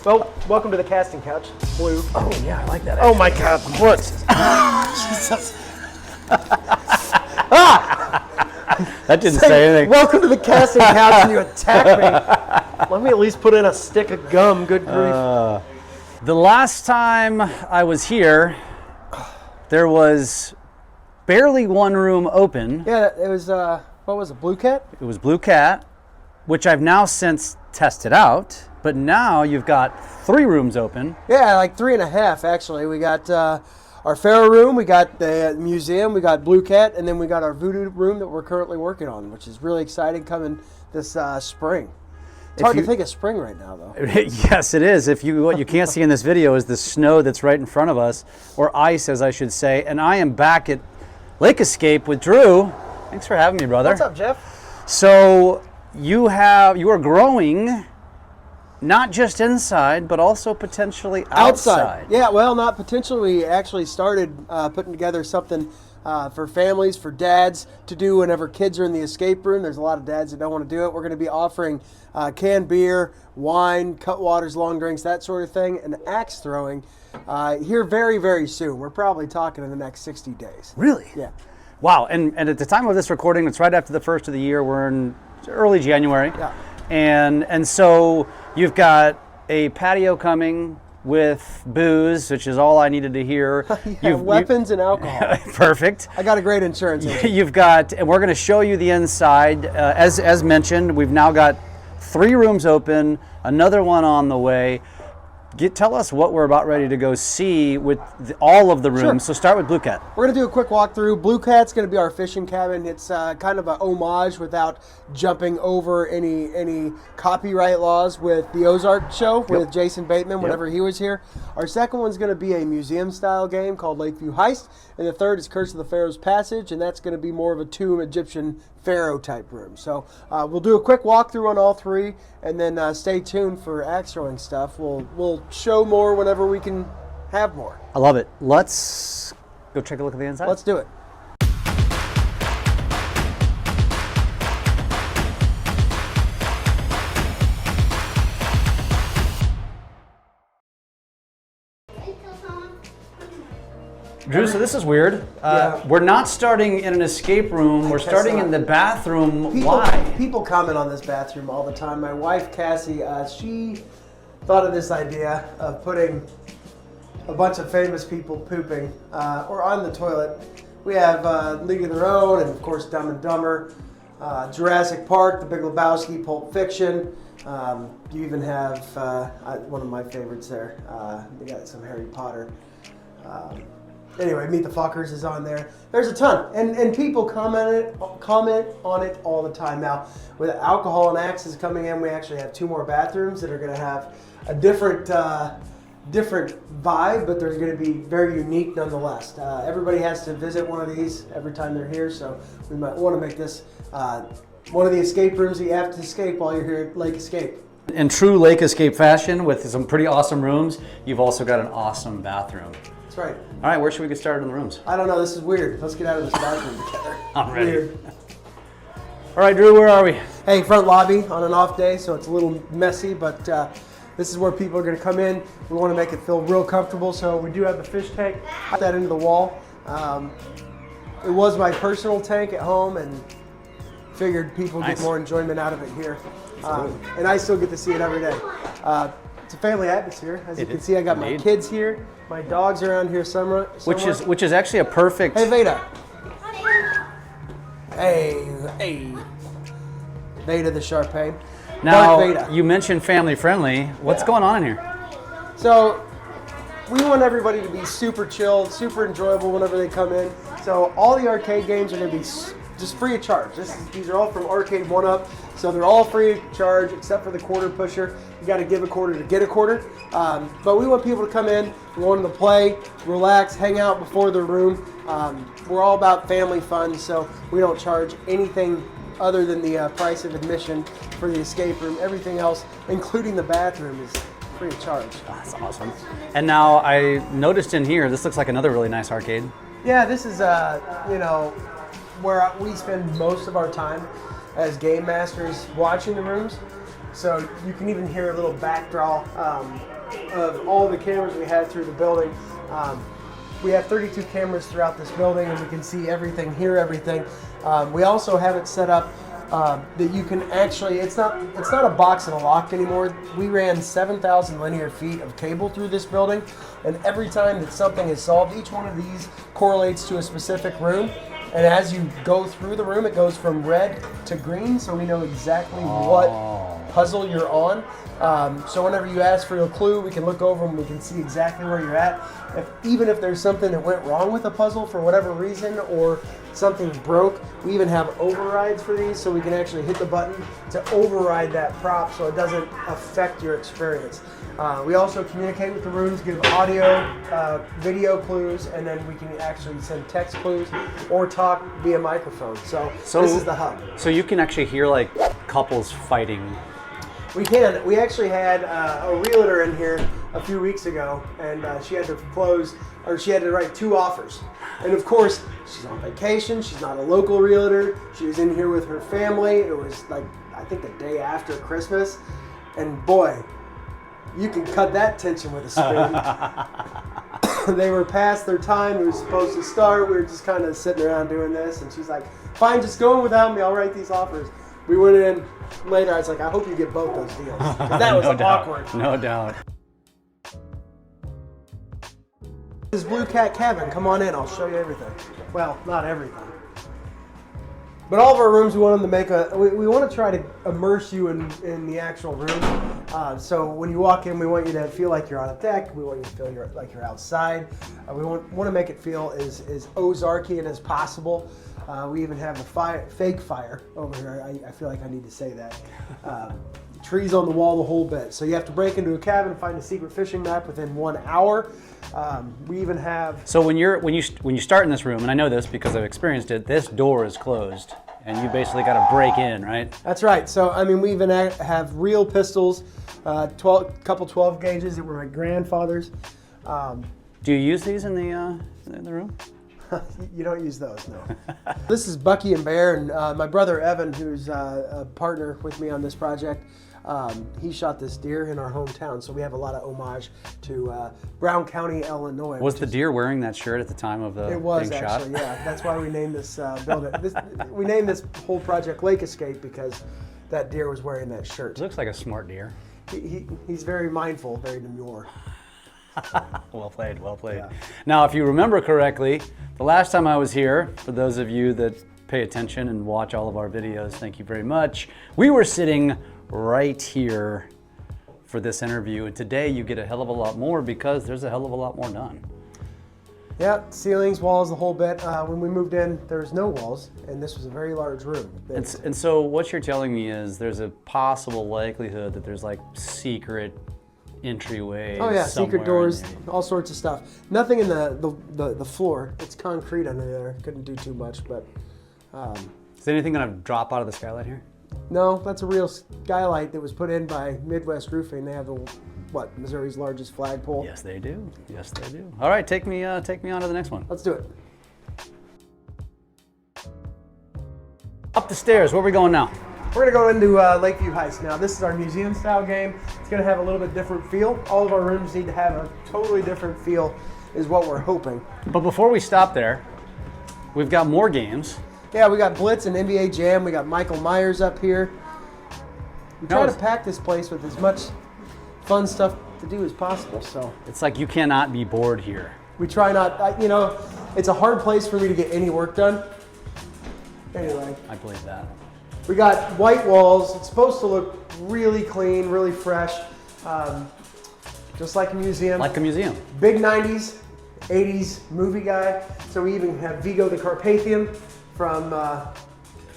Well, welcome to the casting couch. It's blue. Oh yeah, I like that. Oh my God! What? Jesus. That didn't say anything. Welcome to the casting couch, and you attack me. Let me at least put in a stick of gum. Good grief. The last time I was here, there was barely one room open. Yeah, it was. What was it? Blue Cat? It was Blue Cat, which I've now since tested out. But now you've got 3 rooms open. Yeah, like 3.5 actually. We got our Pharaoh room, we got the museum, we got Blue Cat, and then we got our voodoo room that we're currently working on, which is really exciting coming this spring. It's hard to think of spring right now, though. Yes, it is. What you can't see in this video is the snow that's right in front of us, or ice, as I should say. And I am back at Lake Escape with Drew. Thanks for having me, brother. What's up, Jeff? So you are growing. Not just inside, but also potentially outside. Yeah, well, not potentially. We actually started putting together something for families, for dads to do whenever kids are in the escape room. There's a lot of dads that don't want to do it. We're going to be offering canned beer, wine, cutwaters, long drinks, that sort of thing, and axe throwing here very, very soon. We're probably talking in the next 60 days. Really? Yeah. Wow, and at the time of this recording, it's right after the first of the year. We're in early January. Yeah. And so you've got a patio coming with booze, which is all I needed to hear. Yeah, weapons and alcohol. Perfect. I got a great insurance agent. You've got, and we're going to show you the inside. As mentioned, we've now got 3 rooms open, another one on the way. Tell us what we're about ready to go see with all of the rooms. Sure. So start with Blue Cat. We're going to do a quick walkthrough. Blue Cat's going to be our fishing cabin. It's kind of a homage without jumping over any copyright laws with the Ozark show with Jason Bateman whenever he was here. Our second one's going to be a museum-style game called Lakeview Heist. And the third is Curse of the Pharaoh's Passage, and that's going to be more of a tomb Egyptian pharaoh type room. So we'll do a quick walkthrough on all 3, and then stay tuned for axe throwing stuff. We'll show more whenever we can have more. I love it. Let's go take a look at the inside. Let's do it. Drew, so this is weird. We're not starting in an escape room. We're starting in the bathroom. Why? People comment on this bathroom all the time. My wife, Cassie, she thought of this idea of putting a bunch of famous people pooping or on the toilet. We have League of Their Own and, of course, Dumb and Dumber, Jurassic Park, The Big Lebowski, Pulp Fiction. You even have one of my favorites there. You got some Harry Potter. Anyway, Meet the Fuckers is on there. There's a ton, and people comment on it all the time. Now, with alcohol and axes coming in, we actually have 2 more bathrooms that are going to have a different vibe, but they're going to be very unique nonetheless. Everybody has to visit one of these every time they're here, so we might want to make this one of the escape rooms that you have to escape while you're here at Lake Escape. In true Lake Escape fashion, with some pretty awesome rooms, you've also got an awesome bathroom. That's right. All right, where should we get started in the rooms? I don't know. This is weird. Let's get out of this bathroom together. I'm ready. Weird. All right, Drew, where are we? Hey, front lobby on an off day, so it's a little messy, but this is where people are going to come in. We want to make it feel real comfortable, so we do have the fish tank. Put that into the wall. It was my personal tank at home, and figured people get more enjoyment out of it here. And I still get to see it every day. It's a family atmosphere. As you can see, I got my kids here. My dog's around here somewhere. Which is actually a perfect... Hey, Veda. Hey. Veda the Shar-Pei. Now, you mentioned family friendly. What's going on in here? So, we want everybody to be super chill, super enjoyable whenever they come in. So, all the arcade games are going to be just free of charge. These are all from Arcade 1-Up, so they're all free of charge except for the quarter pusher. You got to give a quarter to get a quarter. But we want people to come in, we want them to play, relax, hang out before their room. We're all about family fun, so we don't charge anything other than the price of admission for the escape room. Everything else, including the bathroom, is free of charge. That's awesome. And now I noticed in here, this looks like another really nice arcade. Yeah, this is where we spend most of our time as game masters watching the rooms. So you can even hear a little backdraw of all the cameras we had through the building. We have 32 cameras throughout this building, and we can see everything, hear everything. We also have it set up that you can actually, it's not a box and a lock anymore. We ran 7,000 linear feet of cable through this building, and every time that something is solved, each one of these correlates to a specific room. And as you go through the room, it goes from red to green, so we know exactly what puzzle you're on. So whenever you ask for a clue, we can look over and we can see exactly where you're at. Even if there's something that went wrong with a puzzle for whatever reason, or something broke, we even have overrides for these, so we can actually hit the button to override that prop so it doesn't affect your experience. We also communicate with the rooms, give audio, video clues, and then we can actually send text clues or talk via microphone. So this is the hub. So you can actually hear like couples fighting. We can. We actually had a realtor in here a few weeks ago, and she had to close, or she had to write 2 offers. And of course, she's on vacation. She's not a local realtor. She was in here with her family. It was like, I think the day after Christmas. And boy, you can cut that tension with a spoon. They were past their time. We were supposed to start. We were just kind of sitting around doing this. And she's like, fine, just go in without me. I'll write these offers. We went in later. I was like, I hope you get both those deals. 'Cause that was awkward. No doubt. This is Blue Cat Cabin. Come on in. I'll show you everything. Well, not everything. But all of our rooms, we want them to make we want to try to immerse you in the actual room. So when you walk in, we want you to feel like you're on a deck. We want you to feel like you're outside. We want to make it feel as Ozarkian as possible. We even have the fake fire over here. I feel like I need to say that. Trees on the wall, the whole bit. So you have to break into a cabin and find a secret fishing map within 1 hour. We even have. So when you start in this room, and I know this because I've experienced it, this door is closed, and you basically got to break in, right? That's right. So I mean, we even have real pistols, 12 gauges that were my grandfather's. Do you use these in the room? You don't use those, no. This is Bucky and Bear, and my brother Evan, who's a partner with me on this project, he shot this deer in our hometown, so we have a lot of homage to Brown County, Illinois. Was the deer wearing that shirt at the time of the It was being actually, shot? yeah. That's why we named this building. We named this whole project Lake Escape because that deer was wearing that shirt. It looks like a smart deer. He's very mindful, very demure. Well played, well played. Yeah. Now, if you remember correctly, the last time I was here, for those of you that pay attention and watch all of our videos, thank you very much. We were sitting right here for this interview, and today you get a hell of a lot more because there's a hell of a lot more done. Yeah, ceilings, walls, the whole bit. When we moved in, there was no walls, and this was a very large room. And so what you're telling me is there's a possible likelihood that there's like secret entryways. Oh yeah, secret doors, somewhere all sorts of stuff. Nothing in the floor. It's concrete under there. Couldn't do too much, but. Is anything gonna drop out of the skylight here? No, that's a real skylight that was put in by Midwest Roofing. They have Missouri's largest flagpole. Yes, they do. Yes, they do. All right, take me on to the next one. Let's do it. Up the stairs. Where are we going now? We're gonna go into Lakeview Heights now. This is our museum style game. It's gonna have a little bit different feel. All of our rooms need to have a totally different feel is what we're hoping. But before we stop there, we've got more games. Yeah, we got Blitz and NBA Jam. We got Michael Myers up here. We try to pack this place with as much fun stuff to do as possible. So It's like you cannot be bored here. we try not, it's a hard place for me to get any work done. Anyway. I believe that. We got white walls. It's supposed to look really clean, really fresh, just like a museum. Like a museum. Big 90s, 80s movie guy. So we even have Vigo the Carpathian from,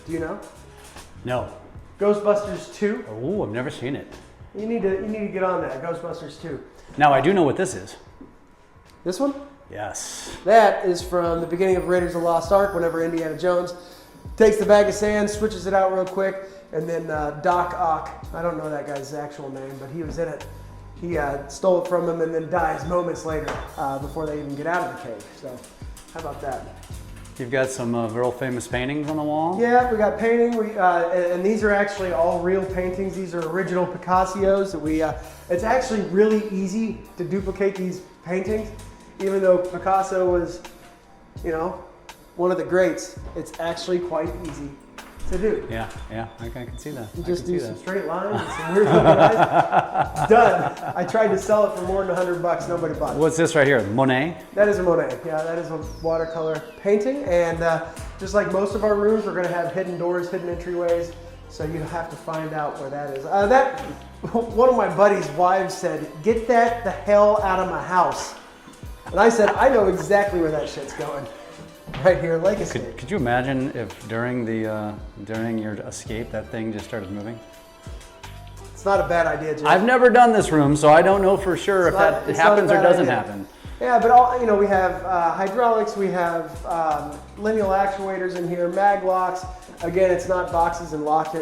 do you know? No. Ghostbusters 2. Oh, I've never seen it. You need to get on that, Ghostbusters 2. Now, I do know what this is. This one? Yes. That is from the beginning of Raiders of the Lost Ark, whenever Indiana Jones takes the bag of sand, switches it out real quick, and then Doc Ock, I don't know that guy's actual name, but he was in it. He stole it from him and then dies moments later before they even get out of the cave. So, how about that? You've got some real famous paintings on the wall. Yeah, we got painting. And these are actually all real paintings. These are original Picassos that we. It's actually really easy to duplicate these paintings, even though Picasso was, you know, one of the greats. It's actually quite easy to do. Yeah, I can see that. You just do some straight lines and some weird looking lines. Done. I tried to sell it for more than $100. Nobody bought it. What's this right here? Monet? That is a Monet. Yeah, that is a watercolor painting. And just like most of our rooms, we're going to have hidden doors, hidden entryways. So you have to find out where that is. One of my buddy's wives said, "Get that the hell out of my house." And I said, "I know exactly where that shit's going." Right here, Lake Escape. Could you imagine if during your escape that thing just started moving? It's not a bad idea, Jim. I've never done this room, so I don't know for sure if that happens or doesn't happen. Yeah, but we have hydraulics, we have lineal actuators in here, mag locks. Again, it's not boxes and locks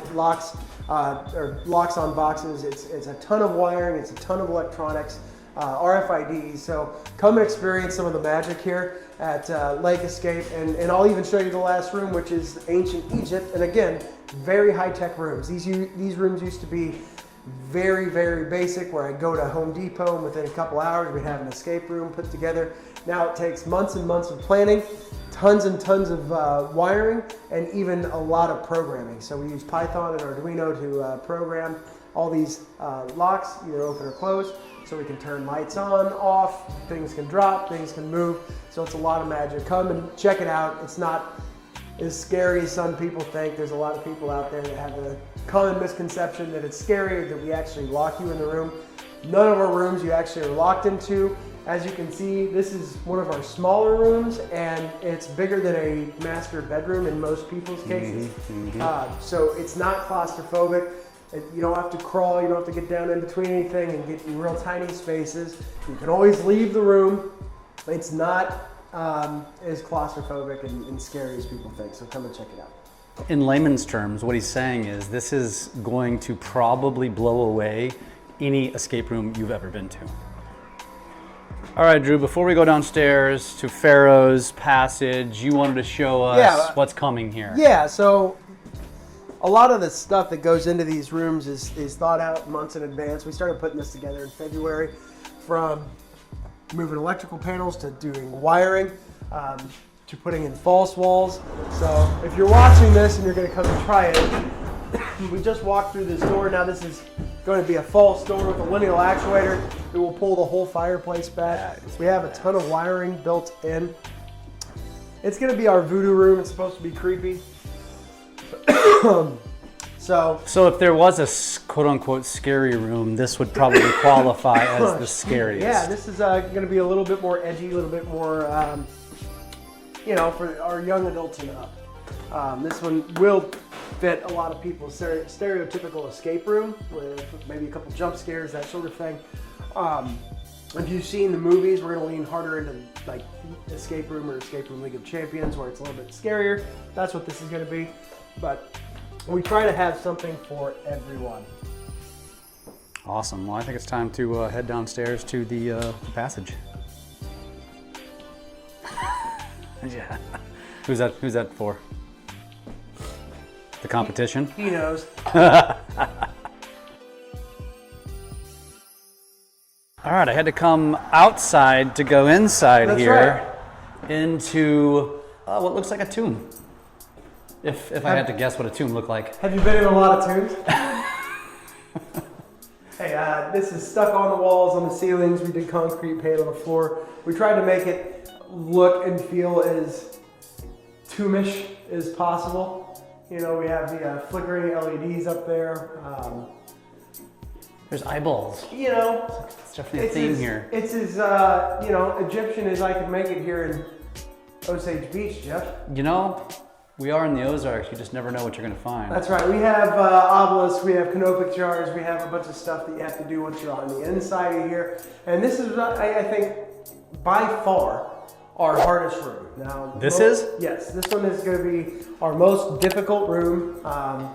or locks on boxes. It's a ton of wiring, it's a ton of electronics. RFIDs. So come and experience some of the magic here at Lake Escape, and I'll even show you the last room, which is ancient Egypt. And again, very high-tech rooms. These rooms used to be very, very basic, where I'd go to Home Depot and within a couple hours we'd have an escape room put together. Now it takes months and months of planning, tons and tons of wiring, and even a lot of programming. So we use Python and Arduino to program all these locks, either open or close. So we can turn lights on, off, things can drop, things can move. So it's a lot of magic. Come and check it out. It's not as scary as some people think. There's a lot of people out there that have a common misconception that it's scary, that we actually lock you in the room. None of our rooms you actually are locked into. As you can see, this is one of our smaller rooms, and it's bigger than a master bedroom in most people's cases. So it's not claustrophobic. You don't have to crawl, you don't have to get down in between anything and get in real tiny spaces. You can always leave the room. It's not as claustrophobic and scary as people think, so come and check it out. In layman's terms, what he's saying is this is going to probably blow away any escape room you've ever been to. All right, Drew, before we go downstairs to Pharaoh's Passage, you wanted to show us what's coming here. Yeah, so a lot of the stuff that goes into these rooms is thought out months in advance. We started putting this together in February, from moving electrical panels to doing wiring to putting in false walls. So if you're watching this and you're going to come and try it, we just walked through this door. Now this is going to be a false door with a lineal actuator. It will pull the whole fireplace back. We have a ton of wiring built in. It's going to be our voodoo room. It's supposed to be creepy. So if there was a quote-unquote scary room, this would probably qualify as the scariest. Yeah, this is going to be a little bit more edgy, a little bit more, for our young adults and up. This one will fit a lot of people's stereotypical escape room with maybe a couple jump scares, that sort of thing. If you've seen the movies, we're going to lean harder into like Escape Room or Escape Room League of Champions, where it's a little bit scarier. That's what this is going to be. But we try to have something for everyone. Awesome. Well, I think it's time to head downstairs to the passage. Yeah. Who's that for? The competition? He knows. All right, I had to come outside to go inside. That's here into what looks like a tomb. If I had to guess what a tomb looked like. Have you been in a lot of tombs? Hey, this is stuck on the walls, on the ceilings. We did concrete paint on the floor. We tried to make it look and feel as tombish as possible. You know, we have the flickering LEDs up there. There's eyeballs. You know, it's definitely a theme here. It's as Egyptian as I could make it here in Osage Beach, Jeff. You know, we are in the Ozarks. You just never know what you're going to find. That's right. We have obelisks, we have canopic jars, we have a bunch of stuff that you have to do once you're on the inside of here. And this is, I think, by far our hardest room. Now, Yes, this one is going to be our most difficult room. A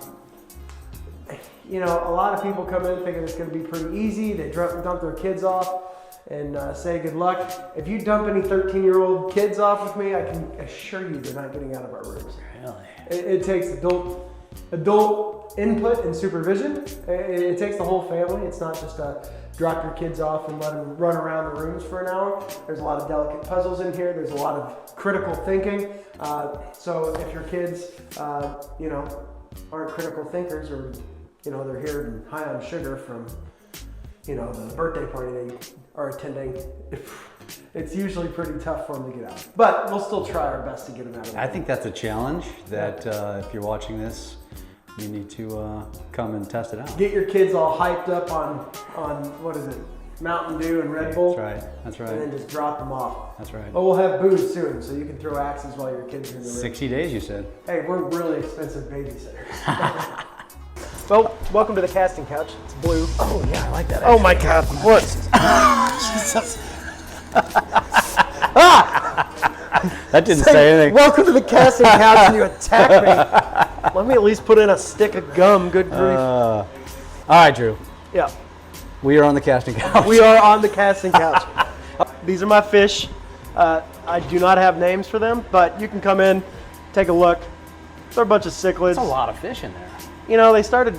lot of people come in thinking it's going to be pretty easy. They dump their kids off. and say good luck. If you dump any 13-year-old kids off with me, I can assure you they're not getting out of our rooms. Really? It takes adult input and supervision. It takes the whole family. It's not just drop your kids off and let them run around the rooms for an hour. There's a lot of delicate puzzles in here. There's a lot of critical thinking. So if your kids, aren't critical thinkers, or they're here and high on sugar from the birthday party they are attending, it's usually pretty tough for them to get out. But we'll still try our best to get them out of there. I think that's a challenge that if you're watching this, you need to come and test it out. Get your kids all hyped up on what is it, Mountain Dew and Red Bull. That's right. And then just drop them off. That's right. But we'll have booze soon, so you can throw axes while your kids are in the room. 60 days, you said. Hey, we're really expensive babysitters. Well, welcome to the casting couch. It's blue. Oh yeah, I like that. Oh my God, what? Jesus. That didn't say anything. Welcome to the casting couch, and you attack me. Let me at least put in a stick of gum. Good grief. All right, Drew. Yeah. We are on the casting couch. We are on the casting couch. These are my fish. I do not have names for them, but you can come in, take a look. They're a bunch of cichlids. There's a lot of fish in there. They started,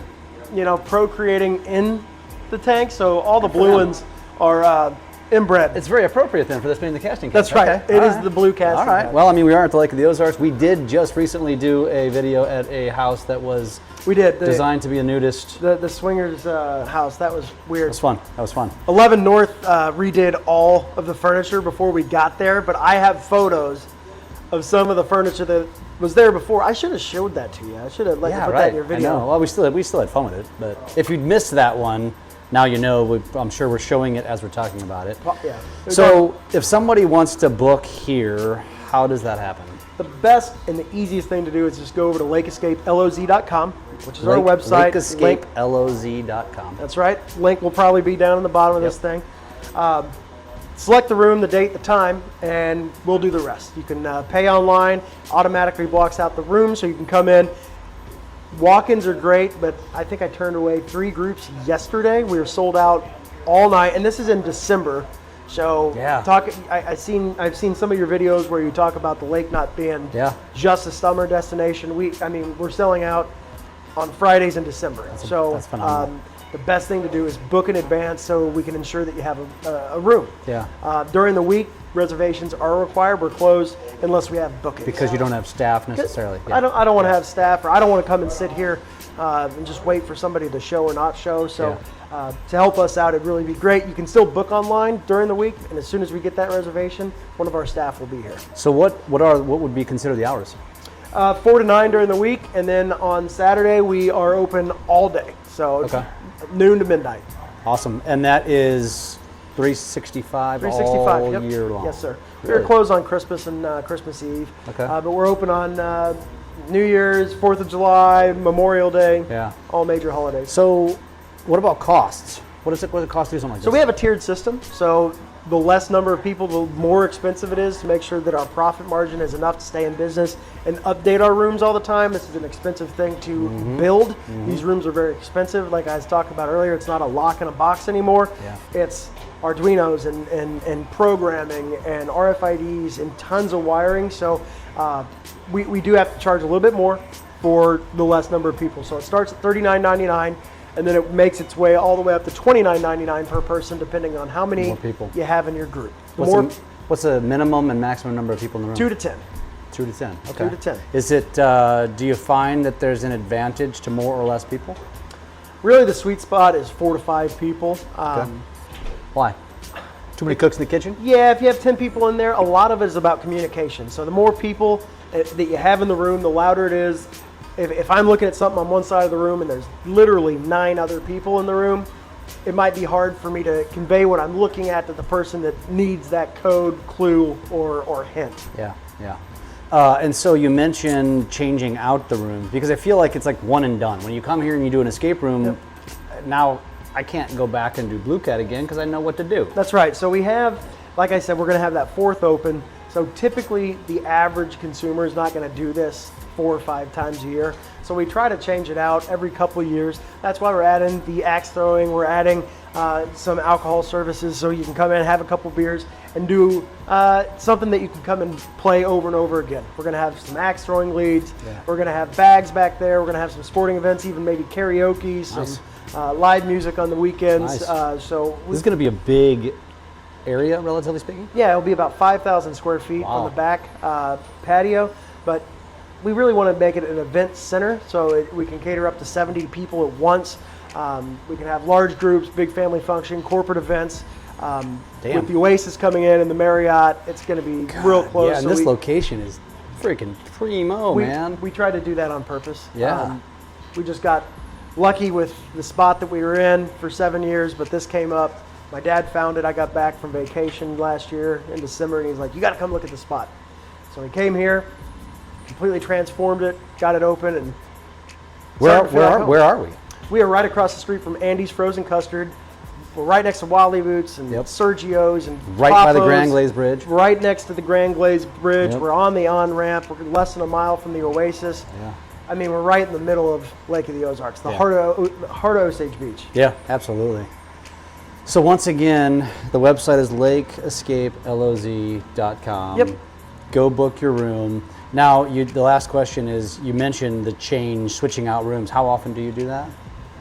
procreating in the tank, so all the blue ones are inbred. It's very appropriate then for this being the casting couch. That's right. Okay. It is the blue casting All right. couch. Well, we are at the Lake of the Ozarks. We did just recently do a video at a house that was designed to be a nudist. The swingers house. That was weird. It was fun. That was fun. 11 North redid all of the furniture before we got there, but I have photos of some of the furniture that was there before. I should have showed that to you. I should have let you put that in your video. I know. Well, we still had fun with it, but if you'd missed that one, now you know. I'm sure we're showing it as we're talking about it. Yeah. So if somebody wants to book here, how does that happen? The best and the easiest thing to do is just go over to lakeescapeloz.com, which is our website. Lakeescapeloz.com. That's right. Link will probably be down in the bottom of this thing. Select the room, the date, the time, and we'll do the rest. You can pay online, automatically blocks out the room, so you can come in. Walk-ins are great, but I think I turned away 3 groups yesterday. We were sold out all night, and this is in December. So yeah. I've seen some of your videos where you talk about the lake not being just a summer destination. We're selling out on Fridays in December. That's phenomenal. The best thing to do is book in advance so we can ensure that you have a room. Yeah. During the week, reservations are required. We're closed unless we have bookings. Because you don't have staff necessarily. Yeah. I don't want to have staff, or I don't want to come and sit here and just wait for somebody to show or not show. So to help us out, it'd really be great. You can still book online during the week, and as soon as we get that reservation, one of our staff will be here. So what would be considered the hours? 4 to 9 during the week, and then on Saturday we are open all day. So noon to midnight. Awesome. And that is 365 all year long? Yes, sir. Really? We're closed on Christmas and Christmas Eve. Okay. But we're open on New Year's, 4th of July, Memorial Day, all major holidays. So what about costs? What does it cost to do something like this? So we have a tiered system. So the less number of people, the more expensive it is to make sure that our profit margin is enough to stay in business and update our rooms all the time. This is an expensive thing to build. These rooms are very expensive. Like I was talking about earlier, it's not a lock in a box anymore. It's Arduinos and programming and RFIDs and tons of wiring. So we do have to charge a little bit more for the less number of people. So it starts at $39.99. And then it makes its way all the way up to $29.99 per person, depending on how many you have in your group. What's the minimum and maximum number of people in the room? 2 to 10. 2 to 10. Okay. 2 to 10. Is it? Do you find that there's an advantage to more or less people? Really, the sweet spot is 4 to 5 people. Why? Too many cooks in the kitchen? Yeah, if you have 10 people in there, a lot of it is about communication. So the more people that you have in the room, the louder it is. If I'm looking at something on one side of the room and there's literally 9 other people in the room, it might be hard for me to convey what I'm looking at to the person that needs that code, clue, or hint. Yeah. And so you mentioned changing out the rooms, because I feel like it's like one and done. When you come here and you do an escape room, now I can't go back and do Blue Cat again because I know what to do. That's right. So we have, like I said, we're going to have that 4th open. So typically the average consumer is not going to do this 4 or 5 times a year. So we try to change it out every couple of years. That's why we're adding the axe throwing. We're adding some alcohol services, so you can come in, have a couple beers, and do something that you can come and play over and over again. We're going to have some axe throwing leads. Yeah. We're going to have bags back there. We're going to have some sporting events, even maybe karaoke, some live music on the weekends. Nice. So This is going to be a big area, relatively speaking? yeah, it'll be about 5,000 square feet on the back patio, but we really want to make it an event center, so we can cater up to 70 people at once. We can have large groups, big family function, corporate events. With the Oasis coming in and the Marriott, it's going to be real close. Yeah, and this location is freaking primo, man. We tried to do that on purpose. Yeah. We just got lucky with the spot that we were in for 7 years, but this came up. My dad found it. I got back from vacation last year in December, and he's like, "You got to come look at the spot." So we came here, completely transformed it, got it open, and Where are we? we are right across the street from Andy's Frozen Custard. We're right next to Wally Boots and Sergio's and right Papa's, by the Grand Glaze Bridge. Right next to the Grand Glaze Bridge. Yep. We're on the on-ramp. We're less than a mile from the Oasis. Yeah. I mean, we're right in the middle of Lake of the Ozarks, the heart of Osage Beach. Yeah, absolutely. So once again, the website is lakeescapeloz.com. Yep. Go book your room. Now, the last question is, you mentioned the change, switching out rooms. How often do you do that?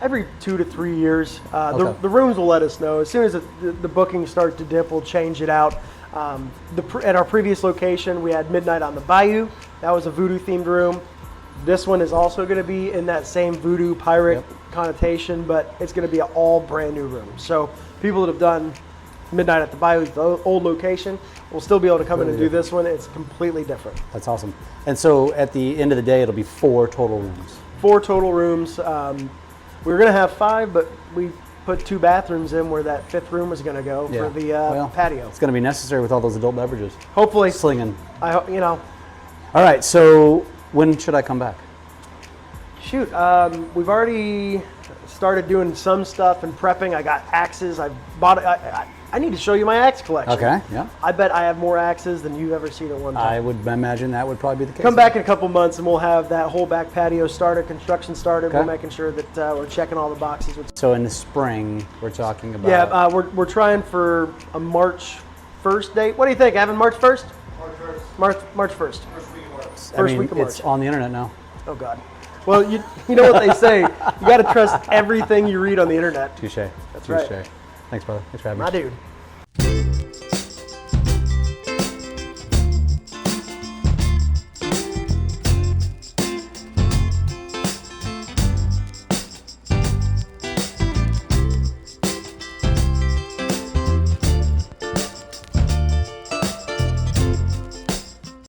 Every 2 to 3 years. Okay. The rooms will let us know. As soon as the bookings start to dip, we'll change it out. At our previous location, we had Midnight on the Bayou. That was a voodoo-themed room. This one is also going to be in that same voodoo pirate connotation, but it's going to be an all brand new room. So people that have done Midnight at the Bayou, the old location, will still be able to come in and do this one. It's completely different. That's awesome. And so at the end of the day, it'll be 4 total rooms. 4 total rooms. We were going to have 5, but we put 2 bathrooms in where that 5th room was going to go for the patio. It's going to be necessary with all those adult beverages. Hopefully. Slinging. I hope, you know. All right, so when should I come back? Shoot, we've already started doing some stuff and prepping. I got axes. I bought. I need to show you my axe collection. Okay, yeah. I bet I have more axes than you've ever seen at one time. I would imagine that would probably be the case. Come back in a couple months and we'll have that whole back patio started, construction started. Okay. We're making sure that we're checking all the boxes. So in the spring, we're talking about... Yeah, we're trying for a March 1st date. What do you think, Evan? March 1st? March 1st. March 1st. First week of March. It's on the internet now. Oh, God. Well, you know what they say. You got to trust everything you read on the internet. Touche. That's right. Thanks, brother. Thanks for having me. My dude.